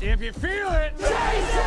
If you feel it, chase it!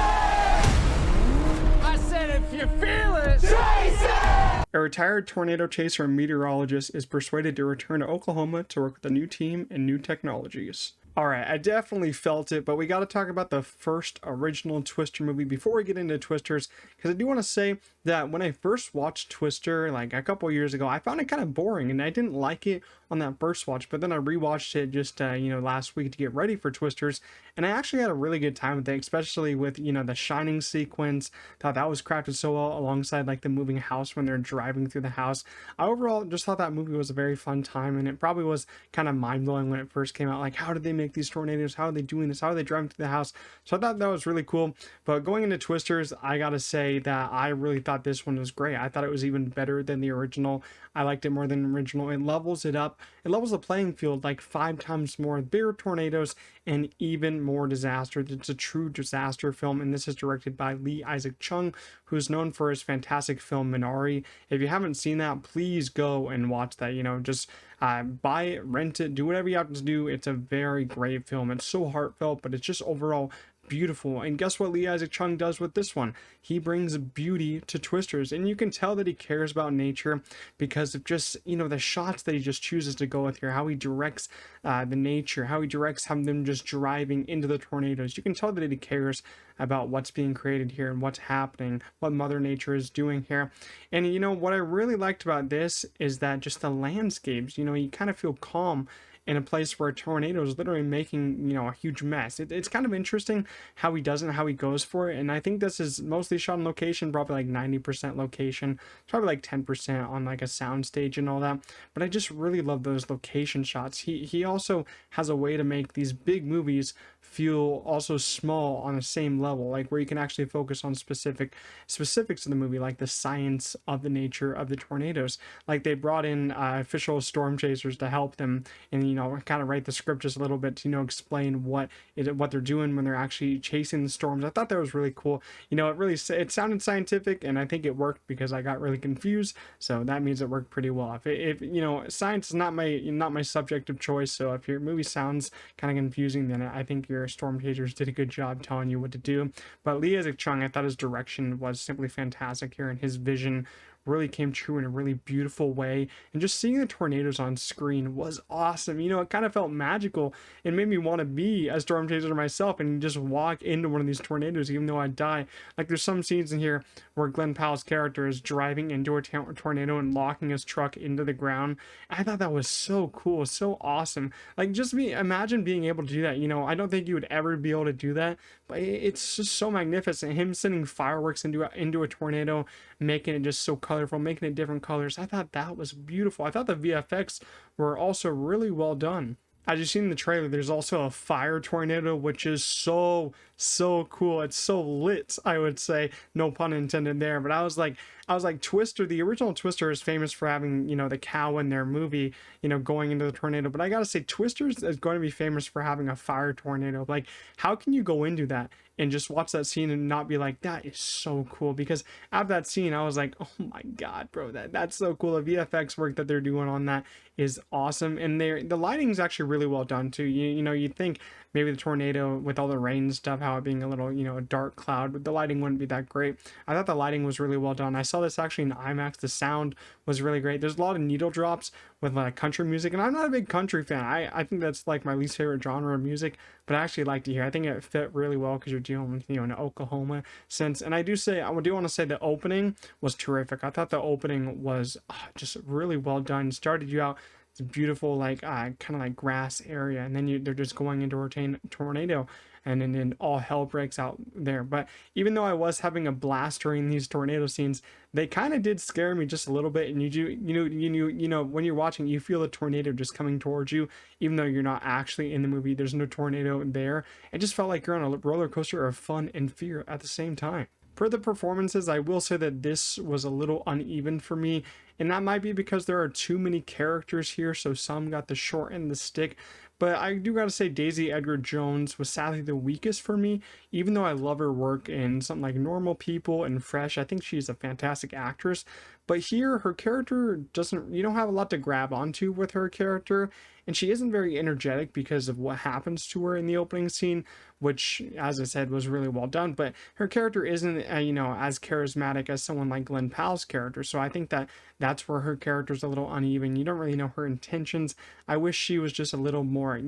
I said if you feel it, chase it! A retired tornado chaser and meteorologist is persuaded to return to Oklahoma to work with a new team and new technologies. Alright, I definitely felt it, but we got to talk about the first original Twister movie before we get into Twisters, because I do want to say that when I first watched Twister, like a couple years ago, I found it kind of boring, and I didn't like it on that first watch, but then I rewatched it just, last week to get ready for Twisters, and I actually had a really good time with it, especially with, the Shining sequence. Thought that was crafted so well alongside, like, the moving house when they're driving through the house. I overall just thought that movie was a very fun time, and it probably was kind of mind-blowing when it first came out. Like, how did they make these tornadoes? How are they doing this? How are they driving through the house? So I thought that was really cool. But going into Twisters, I gotta say that I really thought this one was great. I thought it was even better than the original. I liked it more than the original. It levels it up. It levels the playing field like 5 times more. Bigger tornadoes and even more disaster. It's a true disaster film, and this is directed by Lee Isaac Chung, who's known for his fantastic film Minari. If you haven't seen that, please go and watch that. Just buy it, rent it, do whatever you have to do. It's a very great film. It's so heartfelt, but it's just overall beautiful. And guess what Lee Isaac Chung does with this one? He brings beauty to Twisters, and you can tell that he cares about nature because of just the shots that he just chooses to go with here, how he directs the nature, how he directs them just driving into the tornadoes. You can tell that he cares about what's being created here and what's happening, what Mother Nature is doing here. And what I really liked about this is that just the landscapes, you kind of feel calm in a place where a tornado is literally making a huge mess. It's kind of interesting how he does it and how he goes for it, and I think this is mostly shot on location, probably like 90% location, probably like 10% on like a sound stage and all that. But I just really love those location shots. He also has a way to make these big movies feel also small on the same level, like where you can actually focus on specifics of the movie, like the science of the nature of the tornadoes. Like they brought in official storm chasers to help them and kind of write the script just a little bit to explain what they're doing when they're actually chasing the storms. I thought that was really cool. It sounded scientific, and I think it worked because I got really confused, so that means it worked pretty well. If science is not my subject of choice, so if your movie sounds kind of confusing, then I think your storm chasers did a good job telling you what to do. But Lee Isaac Chung, I thought his direction was simply fantastic here, and his vision really came true in a really beautiful way. And just seeing the tornadoes on screen was awesome. It kind of felt magical. It made me want to be a storm chaser myself and just walk into one of these tornadoes even though I'd die. Like there's some scenes in here where Glenn Powell's character is driving into a tornado and locking his truck into the ground. I thought that was so cool, so awesome. Like imagine being able to do that. I don't think you would ever be able to do that, but it's just so magnificent. Him sending fireworks into a tornado, making it just so colorful, making it different colors. I thought that was beautiful. I thought the VFX were also really well done. As you've seen in the trailer, there's also a fire tornado, which is so cool. It's so lit, I would say. No pun intended there. But I was like, Twister, the original Twister is famous for having, the cow in their movie, going into the tornado. But I gotta say, Twister is going to be famous for having a fire tornado. Like, how can you go into that and just watch that scene and not be like, that is so cool? Because after that scene, I was like, oh my God, bro, that's so cool. The VFX work that they're doing on that is awesome. And the lighting is actually really well done too. You'd think maybe the tornado with all the rain stuff, how it being a little, a dark cloud, but the lighting wouldn't be that great. I thought the lighting was really well done. I saw this actually in IMAX. The sound was really great. There's a lot of needle drops with like country music, and I'm not a big country fan. I think that's like my least favorite genre of music, but I actually liked it here. I think it fit really well because you're dealing with, an Oklahoma sense. And I do want to say the opening was terrific. I thought the opening was just really well done. Started you out, it's a beautiful kind of like grass area, and then they're just going into a tornado, and then all hell breaks out there. But even though I was having a blast during these tornado scenes, they kind of did scare me just a little bit. And when you're watching, you feel the tornado just coming towards you, even though you're not actually in the movie. There's no tornado there. It just felt like you're on a roller coaster of fun and fear at the same time. For the performances, I will say that this was a little uneven for me, and that might be because there are too many characters here, so some got the short end of the stick. But I do gotta say Daisy Edgar Jones was sadly the weakest for me, even though I love her work in something like Normal People and Fresh. I think she's a fantastic actress, But here, her character doesn't, you don't have a lot to grab onto with her character, and she isn't very energetic because of what happens to her in the opening scene, which, as I said, was really well done. But her character isn't, as charismatic as someone like Glen Powell's character. So I think that that's where her character's a little uneven. You don't really know her intentions. I wish she was just a little more,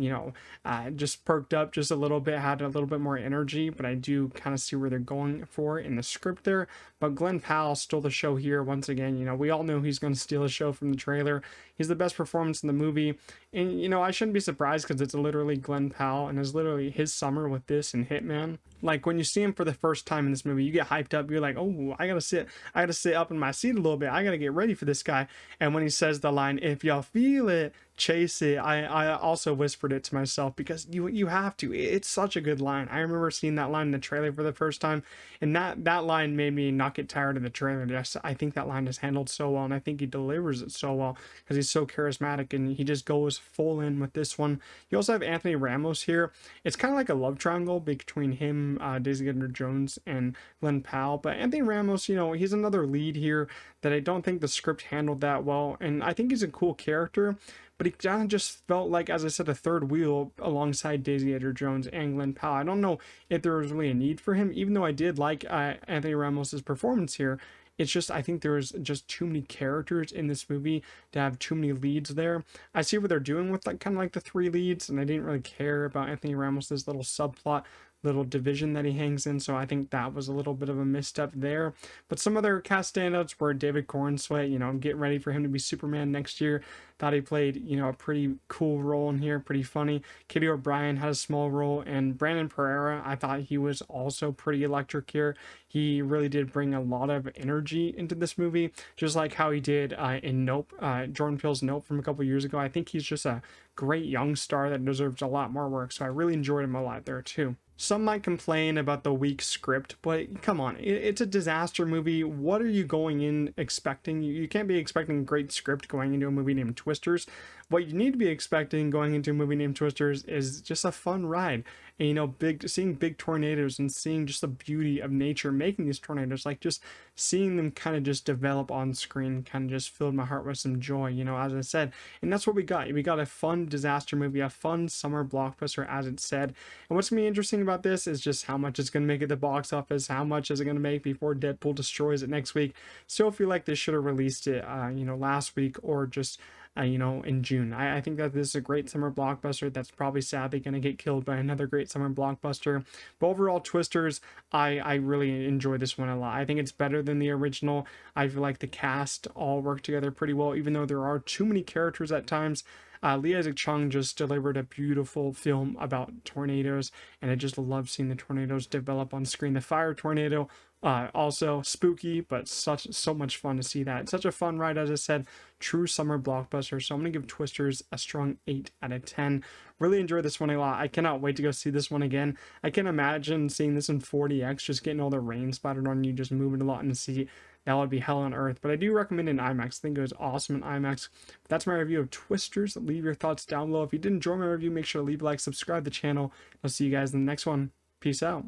just perked up just a little bit, had a little bit more energy. But I do kind of see where they're going for in the script there. But Glen Powell stole the show here once again. We all know he's going to steal the show from the trailer. He's the best performance in the movie. And, I shouldn't be surprised because it's literally Glen Powell and it's literally his summer with this and Hitman. Like when you see him for the first time in this movie, you get hyped up. You're like, oh, I gotta sit up in my seat a little bit. I gotta get ready for this guy. And when he says the line, if y'all feel it, chase it, I also whispered it to myself because you have to. It's such a good line. I remember seeing that line in the trailer for the first time, and that line made me not get tired of the trailer. I think that line is handled so well, and I think he delivers it so well because he's so charismatic and he just goes full in with this one. You also have Anthony Ramos here. It's kind of like a love triangle between him, Daisy Edgar Jones, and Glen Powell. But Anthony Ramos, he's another lead here that I don't think the script handled that well, and I think he's a cool character. But he kind of just felt like, as I said, a third wheel alongside Daisy Edgar Jones and Glen Powell. I don't know if there was really a need for him, even though I did like Anthony Ramos' performance here. It's just, I think there's just too many characters in this movie to have too many leads there. I see what they're doing with kind of like the 3 leads, and I didn't really care about Anthony Ramos' little subplot, little division that he hangs in, so I think that was a little bit of a misstep there. But some other cast standouts were David Corenswet. I'm getting ready for him to be Superman next year. Thought he played, a pretty cool role in here, pretty funny. Kitty O'Brien had a small role, and Brandon Pereira, I thought he was also pretty electric here. He really did bring a lot of energy into this movie, just like how he did in Nope, Jordan Peele's Nope from a couple years ago. I think he's just a great young star that deserves a lot more work, so I really enjoyed him a lot there too. Some might complain about the weak script, but come on, it's a disaster movie. What are you going in expecting? You can't be expecting a great script going into a movie named Twisters. What you need to be expecting going into a movie named Twisters is just a fun ride. And, seeing big tornadoes and seeing just the beauty of nature making these tornadoes, like just seeing them kind of just develop on screen kind of just filled my heart with some joy, as I said. And that's what we got. We got a fun disaster movie, a fun summer blockbuster, as it said. And what's going to be interesting about this is just how much it's going to make at the box office, how much is it going to make before Deadpool destroys it next week. Still feel like they should have released it, last week or just in June. I think that this is a great summer blockbuster that's probably sadly going to get killed by another great summer blockbuster. But overall, Twisters, I really enjoy this one a lot. I think it's better than the original. I feel like the cast all work together pretty well, even though there are too many characters at times. Lee Isaac Chung just delivered a beautiful film about tornadoes, and I just love seeing the tornadoes develop on screen. The fire tornado, also spooky, but so much fun to see that. It's such a fun ride, as I said, true summer blockbuster. So I'm gonna give Twisters a strong 8 out of 10. Really enjoyed this one a lot. I cannot wait to go see this one again. I can imagine seeing this in 4DX, just getting all the rain splattered on you, just moving a lot in the seat. That would be hell on earth, but I do recommend it in IMAX. I think it was awesome in IMAX. But that's my review of Twisters. Leave your thoughts down below. If you did enjoy my review, make sure to leave a like, subscribe to the channel. I'll see you guys in the next one. Peace out.